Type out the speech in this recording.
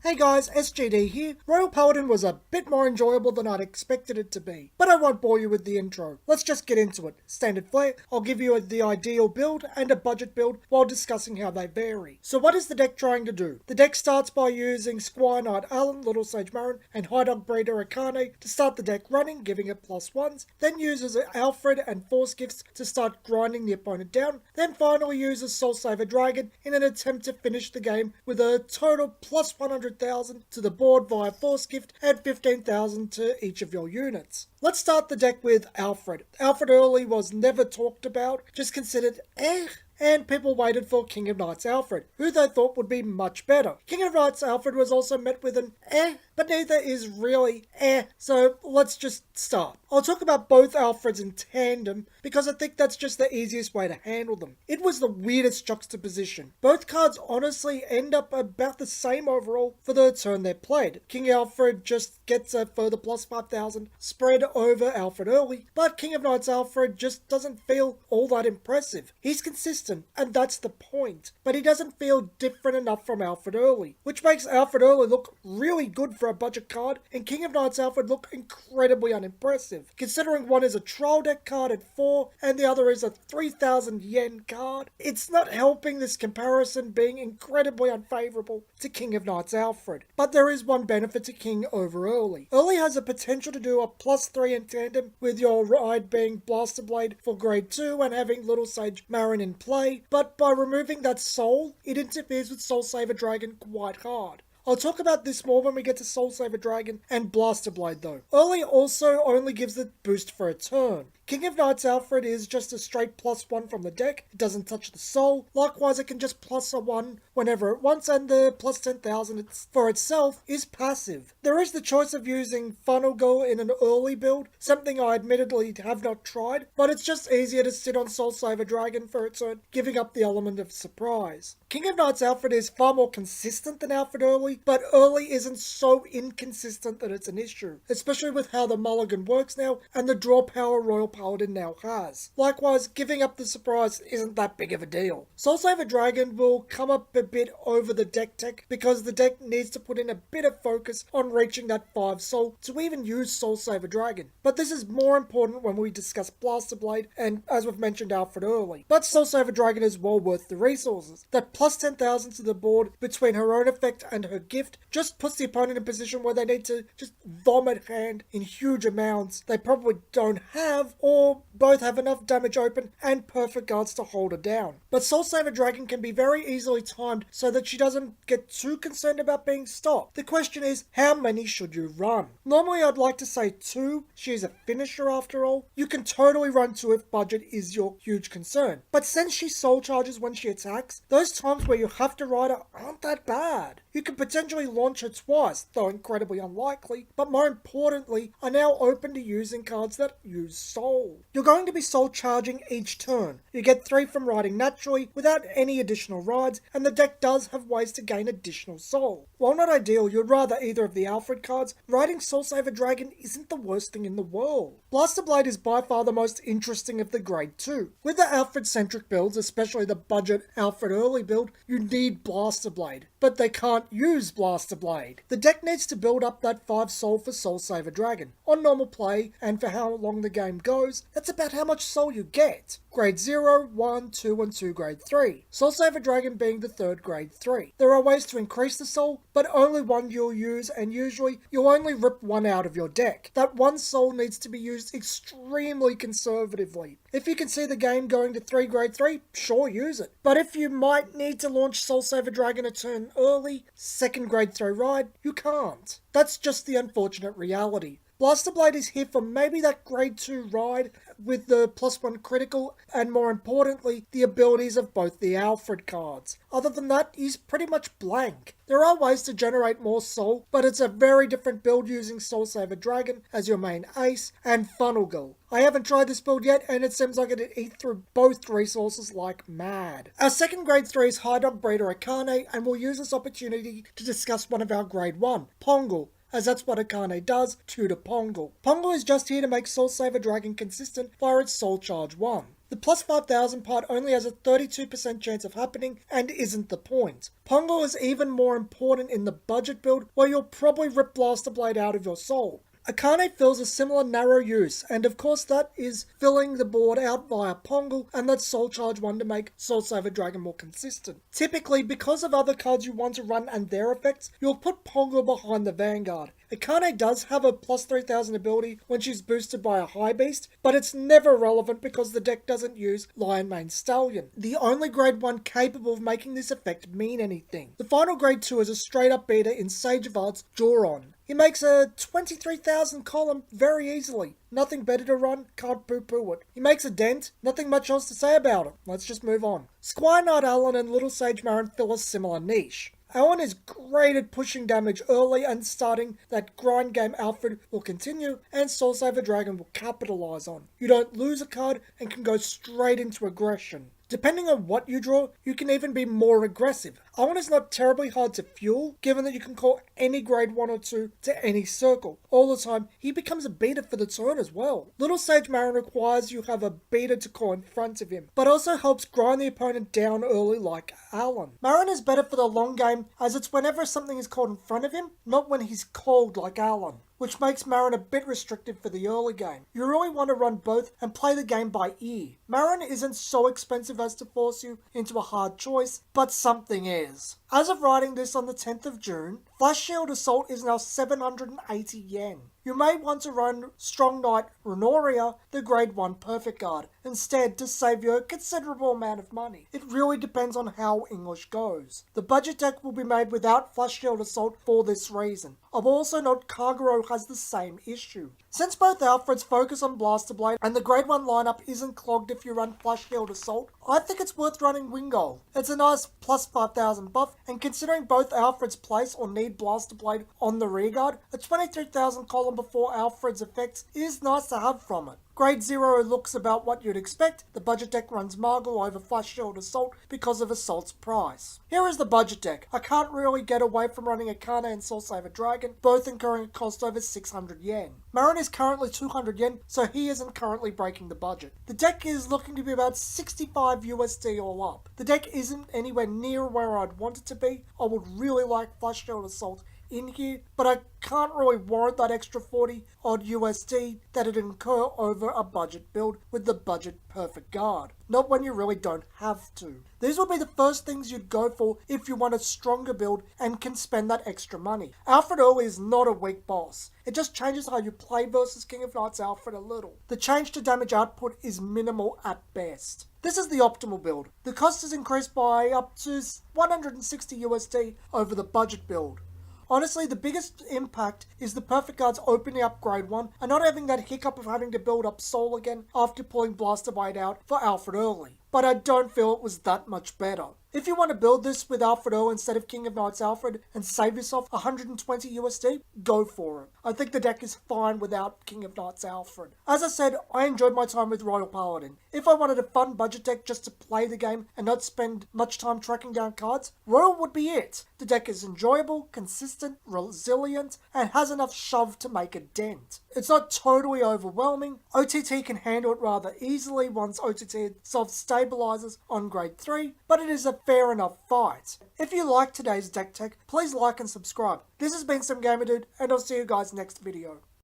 Hey guys, SGD here. Royal Paladin was a bit more enjoyable than I'd expected it to be, but I won't bore you with the intro. Let's just get into it. Standard flare, I'll give you the ideal build and a budget build while discussing how they vary. So what is the deck trying to do? The deck starts by using Squire Knight Allen, Little Sage Marin, and High Dog Breeder Akane to start the deck running, giving it +1s, then uses Alfred and Force Gifts to start grinding the opponent down, then finally uses Soul Saver Dragon in an attempt to finish the game with a total +100,000 to the board via Force Gift and 15,000 to each of your units. Let's start the deck with Alfred. Alfred early was never talked about, just considered and people waited for King of Knights Alfred, who they thought would be much better. King of Knights Alfred was also met with an but neither is really so let's just start. I'll talk about both Alfreds in tandem because I think that's just the easiest way to handle them. It was the weirdest juxtaposition. Both cards honestly end up about the same overall for the turn they're played. King Alfred just gets a further +5,000 spread over Alfred early, but King of Knights Alfred just doesn't feel all that impressive. He's consistent, and that's the point, but he doesn't feel different enough from Alfred early, which makes Alfred early look really good for a budget card, and King of Knights Alfred look incredibly unimpressive, considering one is a trial deck card at 4 and the other is a 3,000 yen card. It's not helping this comparison being incredibly unfavourable to King of Knights Alfred, but there is one benefit to King over early. Early has the potential to do a +3 in tandem with your ride being Blaster Blade for grade 2 and having Little Sage Marin in play, but by removing that soul, it interferes with Soul Saver Dragon quite hard. I'll talk about this more when we get to Soul Saver Dragon and Blaster Blade though. Early also only gives the boost for a turn. King of Knights Alfred is just a straight +1 from the deck. It doesn't touch the soul. Likewise, it can just +1 whenever it wants, and the +10,000 for itself is passive. There is the choice of using Funnel Girl in an early build, something I admittedly have not tried, but it's just easier to sit on Soul Saver Dragon for its turn, giving up the element of surprise. King of Knights Alfred is far more consistent than Alfred early, but early isn't so inconsistent that it's an issue, especially with how the mulligan works now and the draw power Royal Paladin now has. Likewise, giving up the surprise isn't that big of a deal. Soul Saver Dragon will come up a bit over the deck tech because the deck needs to put in a bit of focus on reaching that 5 soul to even use Soul Saver Dragon. But this is more important when we discuss Blaster Blade and, as we've mentioned, Alfred early. But Soul Saver Dragon is well worth the resources. That +10,000 to the board between her own effect and her gift just puts the opponent in a position where they need to just vomit hand in huge amounts they probably don't have, or both have enough damage open and perfect guards to hold her down. But Soul Saver Dragon can be very easily timed so that she doesn't get too concerned about being stopped. The question is, how many should you run? Normally I'd like to say 2, she is a finisher after all. You can totally run 2 if budget is your huge concern. But since she soul charges when she attacks, those times where you have to ride her aren't that bad. You can potentially launch her twice, though incredibly unlikely, but more importantly, are now open to using cards that use soul. You're going to be soul charging each turn. You get 3 from riding naturally without any additional rides, and the deck does have ways to gain additional soul. While not ideal, you'd rather either of the Alfred cards, riding Soul Saver Dragon isn't the worst thing in the world. Blaster Blade is by far the most interesting of the grade 2. With the Alfred-centric builds, especially the budget Alfred early build, you need Blaster Blade, but they can't use Blaster Blade. The deck needs to build up that 5 soul for Soul Saver Dragon. On normal play, and for how long the game goes, that's about how much soul you get. Grade 0, 1, 2, and 2 grade 3. Soul Saver Dragon being the third grade 3. There are ways to increase the soul, but only one you'll use, and usually you'll only rip 1 out of your deck. That 1 soul needs to be used extremely conservatively. If you can see the game going to 3 grade 3, sure, use it. But if you might need to launch Soul Saver Dragon a turn early, 2nd grade 3 ride, you can't. That's just the unfortunate reality. Blaster Blade is here for maybe that grade 2 ride with the +1 critical and, more importantly, the abilities of both the Alfred cards. Other than that, he's pretty much blank. There are ways to generate more soul, but it's a very different build using Soul Saver Dragon as your main ace and Funnel Girl. I haven't tried this build yet, and it seems like it'd eat through both resources like mad. Our 2nd grade 3 is High Dog Breeder Akane, and we'll use this opportunity to discuss one of our grade 1, Pongal, as that's what Akane does to Pongal. Pongal is just here to make Soul Saver Dragon consistent via its Soul Charge 1. The plus 5000 part only has a 32% chance of happening and isn't the point. Pongo is even more important in the budget build where you'll probably rip Blaster Blade out of your soul. Akane fills a similar narrow use, and of course that is filling the board out via Pongo and that Soul Charge 1 to make Soul Saver Dragon more consistent. Typically, because of other cards you want to run and their effects, you'll put Pongo behind the Vanguard. Akane does have a plus 3000 ability when she's boosted by a high beast, but it's never relevant because the deck doesn't use Lion Mane Stallion, the only grade 1 capable of making this effect mean anything. The final grade 2 is a straight up beater in Sage of Arts Joron. He makes a 23,000 column very easily. Nothing better to run, can't poo-poo it. He makes a dent, nothing much else to say about it. Let's just move on. Squire Knight Alan and Little Sage Marin fill a similar niche. Alan is great at pushing damage early and starting that grind game Alfred will continue and Soul Saver Dragon will capitalize on. You don't lose a card and can go straight into aggression. Depending on what you draw, you can even be more aggressive. Owen is not terribly hard to fuel, given that you can call any grade 1 or 2 to any circle. All the time, he becomes a beater for the turn as well. Little Sage Marin requires you have a beater to call in front of him, but also helps grind the opponent down early like Alan. Marin is better for the long game, as it's whenever something is called in front of him, not when he's called like Alan, which makes Marin a bit restricted for the early game. You really want to run both and play the game by ear. Marin isn't so expensive as to force you into a hard choice, but something is. As of writing this on the 10th of June, Flash Shield Assault is now 780 yen. You may want to run Strong Knight Renoria, the grade 1 perfect guard, instead to save you a considerable amount of money. It really depends on how English goes. The budget deck will be made without Flash Shield Assault for this reason. I've also noted Kagero has the same issue. Since both Alfreds focus on Blaster Blade and the grade 1 lineup isn't clogged if you run Flash Shield Assault, I think it's worth running Wingold. It's a nice plus 5000 buff, and considering both Alfreds place or need Blaster Blade on the rearguard, a 23,000 column before Alfred's effects is nice to have from it. Grade 0 looks about what you'd expect. The budget deck runs Margle over Flash Shield Assault because of Assault's price. Here is the budget deck. I can't really get away from running Akane and Soul Saver Dragon, both incurring a cost over 600 yen. Marin is currently 200 yen, so he isn't currently breaking the budget. The deck is looking to be about 65 USD all up. The deck isn't anywhere near where I'd want it to be. I would really like Flash Shield Assault in here, but I can't really warrant that extra 40 odd USD that it'd incur over a budget build with the budget perfect guard. Not when you really don't have to. These would be the first things you'd go for if you want a stronger build and can spend that extra money. Alfred Early is not a weak boss. It just changes how you play versus King of Knights Alfred a little. The change to damage output is minimal at best. This is the optimal build. The cost is increased by up to 160 USD over the budget build. Honestly, the biggest impact is the perfect guards opening up grade 1 and not having that hiccup of having to build up soul again after pulling Blaster Blade out for Alfred Early. But I don't feel it was that much better. If you want to build this with Alfred Early instead of King of Knights Alfred and save yourself 120 USD, go for it. I think the deck is fine without King of Knights Alfred. As I said, I enjoyed my time with Royal Paladin. If I wanted a fun budget deck just to play the game and not spend much time tracking down cards, Royal would be it. The deck is enjoyable, consistent, resilient, and has enough shove to make a dent. It's not totally overwhelming. OTT can handle it rather easily once OTT itself stabilizes on grade 3, but it is a fair enough fight. If you like today's deck tech, please like and subscribe. This has been Some Gamer Dude, and I'll see you guys next video.